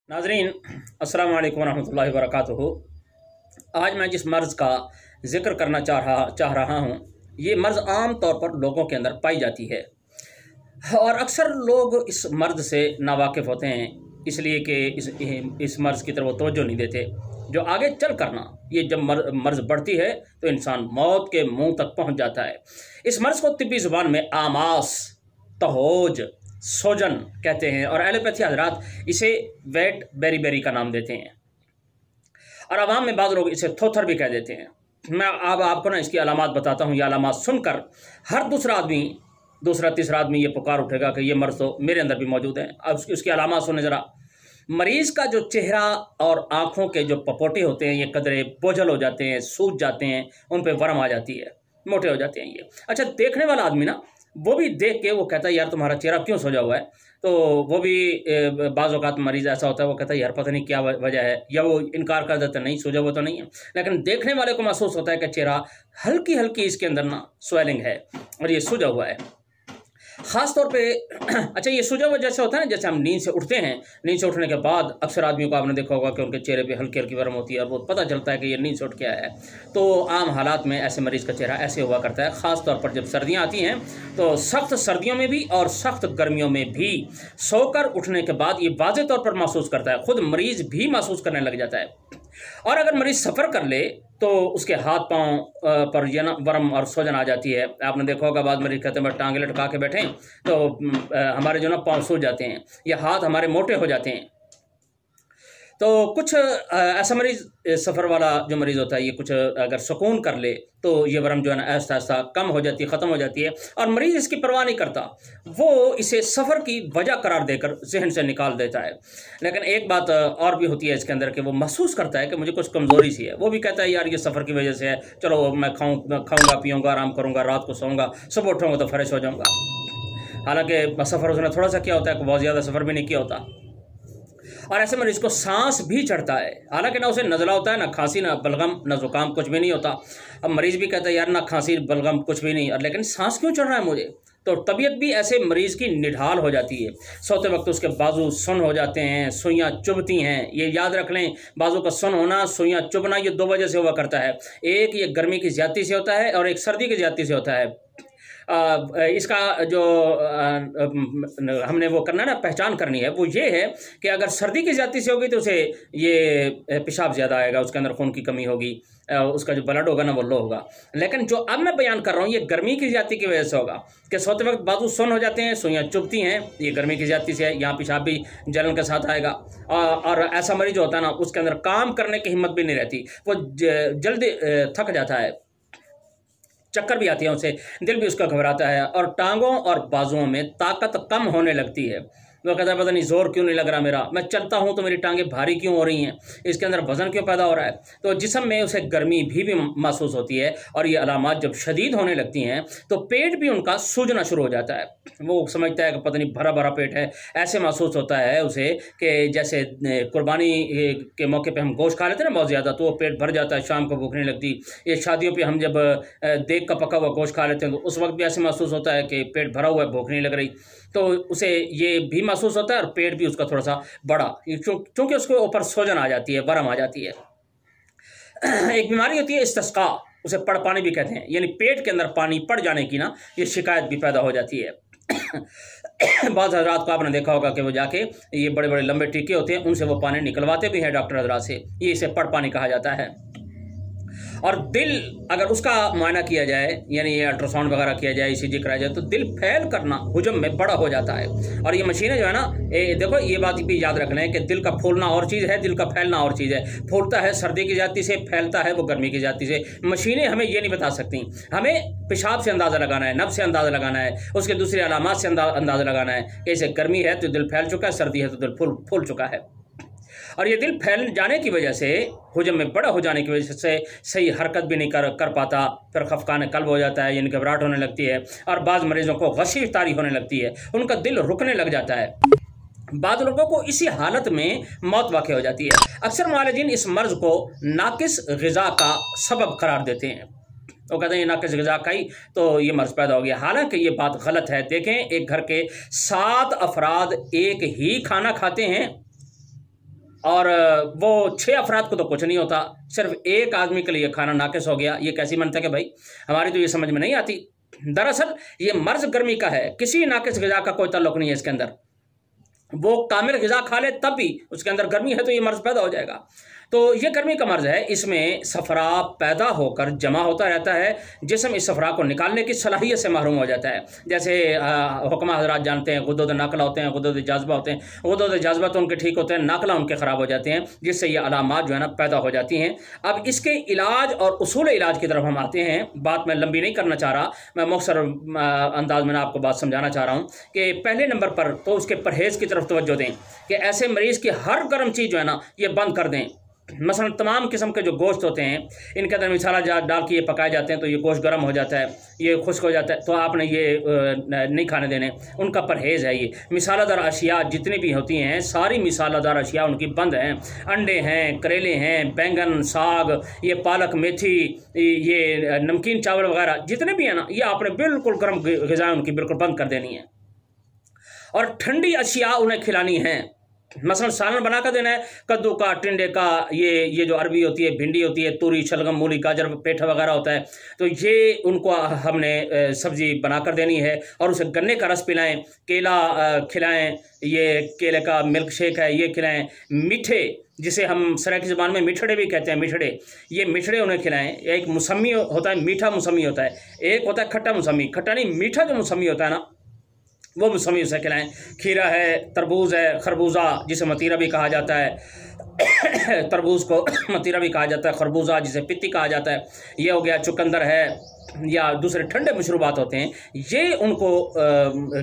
नाजरीन अस्सलाम वालेकुम रहमतुल्लाहि व बरकातुहू। आज मैं जिस मर्ज़ का ज़िक्र करना चाह रहा हूँ, ये मर्ज़ आम तौर पर लोगों के अंदर पाई जाती है और अक्सर लोग इस मर्ज़ से नावाकिफ़ होते हैं, इसलिए कि इस मर्ज़ की तरफ तवज्जो नहीं देते। जो आगे चल करना ये जब मर्ज़ बढ़ती है तो इंसान मौत के मुंह तक पहुँच जाता है। इस मर्ज़ को तिब्बी ज़ुबान में आमास, तहोज, सोजन कहते हैं और एलोपैथी हजरात इसे वेट बेरी का नाम देते हैं और आवाम में बाद लोग इसे थोथर भी कह देते हैं। मैं अब आपको ना इसकी अलामात बताता हूँ। ये अलामात सुनकर हर दूसरा तीसरा आदमी ये पुकार उठेगा कि ये मर्ज़ तो मेरे अंदर भी मौजूद है। अब उसकी अलामात सुने ज़रा। मरीज़ का जो चेहरा और आँखों के जो पपोटे होते हैं ये कदरे बोझल हो जाते हैं, सूज जाते हैं, उन पर वरम आ जाती है, मोटे हो जाते हैं ये। अच्छा, देखने वाला आदमी ना वो भी देख के वो कहता है यार तुम्हारा चेहरा क्यों सोजा हुआ है। तो वो भी बाज़ औक़ात मरीज़ ऐसा होता है, वो कहता है यार पता नहीं क्या वजह है, या वो इनकार कर देता नहीं सोजा हुआ तो नहीं है, लेकिन देखने वाले को महसूस होता है कि चेहरा हल्की हल्की इसके अंदर ना स्वेलिंग है और ये सूजा हुआ है ख़ास तौर पे। अच्छा, ये सूजा हुआ जैसे होता है ना, जैसे हम नींद से उठते हैं, नींद से उठने के बाद अक्सर आदमियों को आपने देखा होगा कि उनके चेहरे पे हल्की हल्की वरम होती है और वो पता चलता है कि ये नींद से उठ के आया है। तो आम हालात में ऐसे मरीज़ का चेहरा ऐसे हुआ करता है, ख़ास तौर पर जब सर्दियाँ आती हैं। तो सख्त सर्दियों में भी और सख्त गर्मियों में भी सोकर उठने के बाद ये वाज़े तौर पर महसूस करता है, ख़ुद मरीज़ भी महसूस करने लग जाता है। और अगर मरीज़ सफ़र कर ले तो उसके हाथ पाँव पर ये ना वरम और सोजन आ जाती है। आपने देखा होगा बाद मरीज़ कहते हैं टांगे लटका के बैठें तो हमारे जो ना पाँव सूज जाते हैं या हाथ हमारे मोटे हो जाते हैं। तो कुछ ऐसा मरीज़, सफ़र वाला जो मरीज़ होता है, ये कुछ अगर सुकून कर ले तो ये वरम जो है ना आहिस्ता आहिस्ता कम हो जाती है, ख़त्म हो जाती है और मरीज़ इसकी परवाह नहीं करता, वो इसे सफ़र की वजह करार देकर जहन से निकाल देता है। लेकिन एक बात और भी होती है इसके अंदर कि वो महसूस करता है कि मुझे कुछ कमज़ोरी सी है। वो भी कहता है यार ये सफ़र की वजह से है, चलो मैं खाऊँगा पीऊँगा, आराम करूँगा, रात को सोऊँगा, सुबह उठूँगा तो फ्रेश हो जाऊँगा। हालाँकि सफ़र उसने थोड़ा सा किया होता है, बहुत ज़्यादा सफ़र भी नहीं किया होता। और ऐसे मरीज़ को सांस भी चढ़ता है, हालांकि ना उसे नज़ला होता है, ना खांसी, ना बलगम, ना ज़ुकाम, कुछ भी नहीं होता। अब मरीज़ भी कहता है यार ना खांसी बलगम कुछ भी नहीं, और लेकिन सांस क्यों चढ़ रहा है मुझे। तो तबीयत भी ऐसे मरीज़ की निढाल हो जाती है। सोते वक्त उसके बाजू सुन हो जाते हैं, सुइयाँ चुभती हैं। ये याद रख लें, बाजू का सुन होना, सुइयाँ चुभना, ये दो वजह से हुआ करता है। एक ये गर्मी की ज़्यादती से होता है और एक सर्दी की ज़्यादती से होता है। इसका जो हमने वो करना ना, पहचान करनी है, वो ये है कि अगर सर्दी की ज़्यादती से होगी तो उसे ये पेशाब ज़्यादा आएगा, उसके अंदर खून की कमी होगी, उसका जो ब्लड होगा ना वो लो होगा। लेकिन जो अब मैं बयान कर रहा हूँ ये गर्मी की ज़्यादती की वजह से होगा कि सोते वक्त बाजू सुन हो जाते हैं, सुइयाँ चुभती हैं, ये गर्मी की ज़्यादती से है। यहाँ पेशाब भी जलन के साथ आएगा और ऐसा मरीज होता है ना, उसके अंदर काम करने की हिम्मत भी नहीं रहती, वो जल्दी थक जाता है, चक्कर भी आती है उसे, दिल भी उसका घबराता है और टांगों और बाजुओं में ताकत कम होने लगती है। वो कहता है पता नहीं जोर क्यों नहीं लग रहा मेरा, मैं चलता हूँ तो मेरी टांगें भारी क्यों हो रही हैं, इसके अंदर वजन क्यों पैदा हो रहा है। तो जिस्म में उसे गर्मी भी महसूस होती है और ये अलामात जब शदीद होने लगती हैं तो पेट भी उनका सूजना शुरू हो जाता है। वो समझता है कि पता नहीं भरा भरा पेट है, ऐसे महसूस होता है उसे कि जैसे कुर्बानी के मौके पे हम गोश्त खा लेते हैं ना बहुत ज़्यादा, तो वो पेट भर जाता है, शाम को भूख नहीं लगती। ये शादियों पे हम जब देग का पका हुआ गोश्त खा लेते हैं तो उस वक्त भी ऐसे महसूस होता है कि पेट भरा हुआ है, भूख नहीं लग रही। तो उसे ये भी महसूस होता है और पेट भी उसका थोड़ा सा बड़ा, क्योंकि उसके ऊपर सोजन आ जाती है, वरम आ जाती है। एक बीमारी होती है इस्तिस्का, उसे पड़ पानी भी कहते हैं, यानी पेट के अंदर पानी पड़ जाने की ना ये शिकायत भी पैदा हो जाती है। बाद हजरात को आपने देखा होगा कि वो जाके ये बड़े बड़े लंबे टीके होते हैं, उनसे वो पानी निकलवाते भी हैं डॉक्टर हजरात से, ये इसे पड़ पानी कहा जाता है। और दिल अगर उसका मुआयना किया जाए, यानी ये अल्ट्रासाउंड वगैरह किया जाए, ईसीजी कराया जाए, तो दिल फैल करना हुजम में बड़ा हो जाता है। और ये मशीनें जो है ना, देखो ये बात भी याद रख लें कि दिल का फूलना और चीज़ है, दिल का फैलना और चीज़ है। फूलता है सर्दी की ज़्यादती से, फैलता है वो गर्मी की ज़्यादती से। मशीनें हमें ये नहीं बता सकती, हमें पेशाब से अंदाज़ा लगाना है, नब्ज़ से अंदाज़ा लगाना है, उसके दूसरे अलामात से अंदाज़ा लगाना है कि इसे गर्मी है तो दिल फैल चुका है, सर्दी है तो दिल फूल चुका है। और ये दिल फैल जाने की वजह से, हुजम में बड़ा हो जाने की वजह से सही हरकत भी नहीं कर पाता, फिर खफकान कल्ब हो जाता है, यानी घबराहट होने लगती है और बाज़ मरीज़ों को गशी इफ्तारी होने लगती है, उनका दिल रुकने लग जाता है। बाद लोगों को इसी हालत में मौत वाक़ हो जाती है। अक्सर मुआलिजीन इस मर्ज़ को नाकिस ग़िज़ा का सबब करार देते हैं, वो कहते हैं ये नाकिस ग़िज़ा खाई तो ये मर्ज़ पैदा हो गया। हालांकि ये बात गलत है। देखें, एक घर के 7 अफराद एक ही खाना खाते हैं اور وہ 6 افراد کو تو کچھ نہیں ہوتا، صرف ایک آدمی کے لیے کھانا ناقص ہو گیا، یہ کیسی منطق ہے بھائی؟ ہماری تو یہ سمجھ میں نہیں آتی۔ دراصل یہ مرض گرمی کا ہے، کسی ناقص غذا کا کوئی تعلق نہیں ہے اس کے اندر۔ وہ کامل غذا کھا لے تب بھی اس کے اندر گرمی ہے تو یہ مرض پیدا ہو جائے گا۔ تو یہ گرمی کا مرض ہے، اس میں صفرا پیدا ہو کر جمع ہوتا رہتا ہے، جسم اس صفرا کو نکالنے کی صلاحیت سے محروم ہو جاتا ہے۔ جیسے حکمہ حضرات جانتے ہیں، غدود ناقلہ ہوتے ہیں، غدود جاذبہ ہوتے ہیں، غدود جاذبہ تو ان کے ٹھیک ہوتے ہیں، ناقلہ ان کے خراب ہو جاتے ہیں، جس سے یہ علامات جو ہے نا پیدا ہو جاتی ہیں۔ اب اس کے علاج اور اصول علاج کی طرف ہم آتے ہیں۔ بات میں لمبی نہیں کرنا چاہ رہا، میں مختصر انداز میں آپ کو بات سمجھانا چاہ رہا ہوں کہ پہلے نمبر پر تو اس کے پرہیز کی طرف توجہ دیں کہ ایسے مریض کی ہر گرم چیز جو ہے نا یہ بند کر دیں۔ مثلا تمام قسم کے جو گوشت ہوتے ہیں ان کے اندر مسالہ جات ڈال کے یہ پکائے جاتے ہیں تو یہ گوشت گرم ہو جاتا ہے، یہ خشک ہو جاتا ہے، تو آپ نے یہ نہیں کھانے دینے، ان کا پرہیز ہے۔ یہ مسالہ دار اشیاء جتنی بھی ہوتی ہیں ساری مسالہ دار اشیاء ان کی بند ہیں، انڈے ہیں، کریلے ہیں، بینگن، ساگ، یہ پالک، میتھی، یہ نمکین چاول وغیرہ جتنے بھی ہیں نا یہ آپ نے بالکل گرم غذائیں ان کی بالکل بند کر دینی ہے، اور ٹھنڈی اشیاء انہیں کھلانی ہیں۔ مثلا سالن بنا کر دینا ہے، کدو کا، ٹنڈے کا، یہ جو عربی ہوتی ہے، بھنڈی ہوتی ہے، توری، شلگم، مولی، گاجر، پیٹھا وغیرہ ہوتا ہے، تو یہ ان کو ہم نے سبزی بنا کر دینی ہے، اور اسے گنے کا رس پلائیں، کیلا کھلائیں، یہ کیلے کا ملک شیک ہے یہ کھلائیں، میٹھے جسے ہم سرائکی زبان میں میٹھڑے بھی کہتے ہیں، میٹھڑے، یہ میٹھڑے انہیں کھلائیں۔ ایک موسمی ہوتا ہے، میٹھا موسمی ہوتا ہے، ایک ہوتا ہے کھٹا موسمی، کھٹا نہیں میٹھا جو موسمی ہوتا ہے نا وہ موسمی اسے کھلائیں۔ کھیرا ہے، تربوز ہے، خربوزہ جسے متیرہ بھی کہا جاتا ہے، تربوز کو متیرہ بھی کہا جاتا ہے، خربوزہ جسے پتی کہا جاتا ہے، یہ ہو گیا۔ چقندر ہے یا دوسرے ٹھنڈے مشروبات ہوتے ہیں، یہ ان کو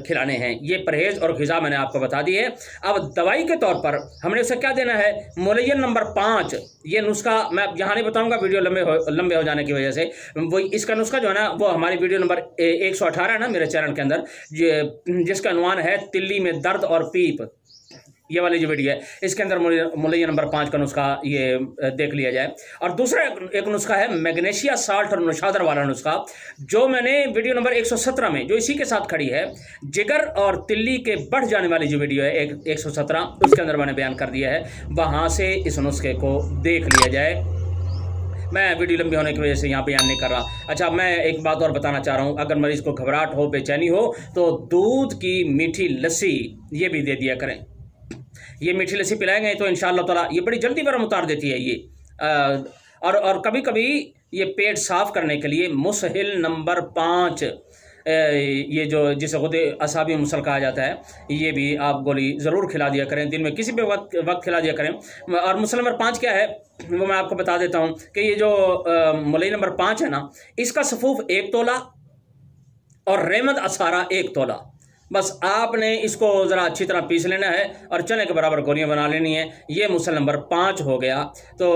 کھلانے ہیں۔ یہ پرہیز اور غذا میں نے آپ کو بتا دی ہے۔ اب دوائی کے طور پر ہم نے اسے کیا دینا ہے؟ ملین نمبر 5، یہ نسخہ میں یہاں نہیں بتاؤں گا ویڈیو لمبے ہو جانے کی وجہ سے، وہ اس کا نسخہ جو ہے نا وہ ہماری ویڈیو نمبر 118 ہے نا میرے چینل کے اندر، جس کا عنوان ہے تلی میں درد اور پیپ، یہ والی جو ویڈیو ہے اس کے اندر ملین نمبر 5 کا نسخہ یہ دیکھ لیا جائے۔ اور دوسرا ایک نسخہ ہے میگنیشیا سالٹ اور نشادر والا نسخہ، جو میں نے ویڈیو نمبر 117 میں جو اسی کے ساتھ کھڑی ہے، جگر اور تلی کے بڑھ جانے والی جو ویڈیو ہے 117 اس کے اندر میں نے بیان کر دیا ہے، وہاں سے اس نسخے کو دیکھ لیا جائے۔ میں ویڈیو لمبی ہونے کی وجہ سے یہاں بیان نہیں کر رہا۔ اچھا، میں ایک بات اور بتانا چاہ رہا ہوں، اگر مریض کو گھبراہٹ ہو، بے چینی ہو، تو دودھ کی میٹھی لسی یہ بھی دے دیا کریں۔ یہ میٹھی لسی پلائیں گے تو انشاءاللہ تعالیٰ یہ بڑی جلدی برم اتار دیتی ہے یہ۔ اور کبھی کبھی یہ پیٹ صاف کرنے کے لیے مسہل نمبر 5، یہ جو جسے خود اعصابی مسل کہا جاتا ہے، یہ بھی آپ گولی ضرور کھلا دیا کریں، دن میں کسی بھی وقت کھلا دیا کریں۔ اور مسل نمبر 5 کیا ہے وہ میں آپ کو بتا دیتا ہوں کہ یہ جو ملئی نمبر 5 ہے نا، اس کا صفوف 1 تولہ اور ریمند اثارہ 1 تولہ، بس آپ نے اس کو ذرا اچھی طرح پیس لینا ہے اور چنے کے برابر گولیاں بنا لینی ہیں۔ یہ مسل نمبر 5 ہو گیا۔ تو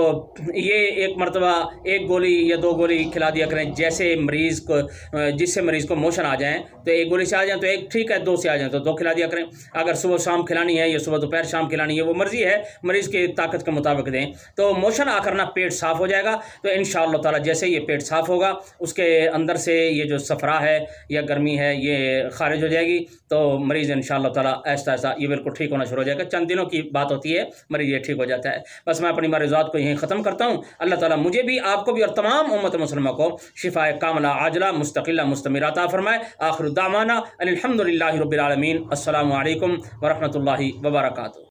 یہ ایک مرتبہ 1 گولی یا 2 گولی کھلا دیا کریں، جیسے مریض کو جس سے مریض کو موشن آ جائیں تو 1 گولی سے آ جائیں تو 1 ٹھیک ہے، 2 سے آ جائیں تو 2 کھلا دیا کریں۔ اگر صبح شام کھلانی ہے یا صبح دوپہر شام کھلانی ہے وہ مرضی ہے، مریض کی طاقت کے مطابق دیں۔ تو موشن آ کرنا پیٹ صاف ہو جائے گا، تو انشاءاللہ تعالیٰ جیسے یہ پیٹ صاف ہوگا اس کے اندر سے یہ جو صفرا ہے یا گرمی ہے یہ خارج ہو جائے گی، تو مریض انشاءاللہ تعالیٰ آہستہ آہستہ یہ بالکل ٹھیک ہونا شروع ہو جائے گا۔ چند دنوں کی بات ہوتی ہے، مریض یہ ٹھیک ہو جاتا ہے۔ بس میں اپنی معروضات کو یہیں ختم کرتا ہوں۔ اللہ تعالیٰ مجھے بھی، آپ کو بھی اور تمام امت مسلمہ کو شفاء کاملہ عاجلہ مستقلہ مستمرہ عطا فرمائے۔ آخر دعوانا الحمدللہ رب العالمین۔ السلام علیکم ورحمۃ اللہ وبرکاتہ۔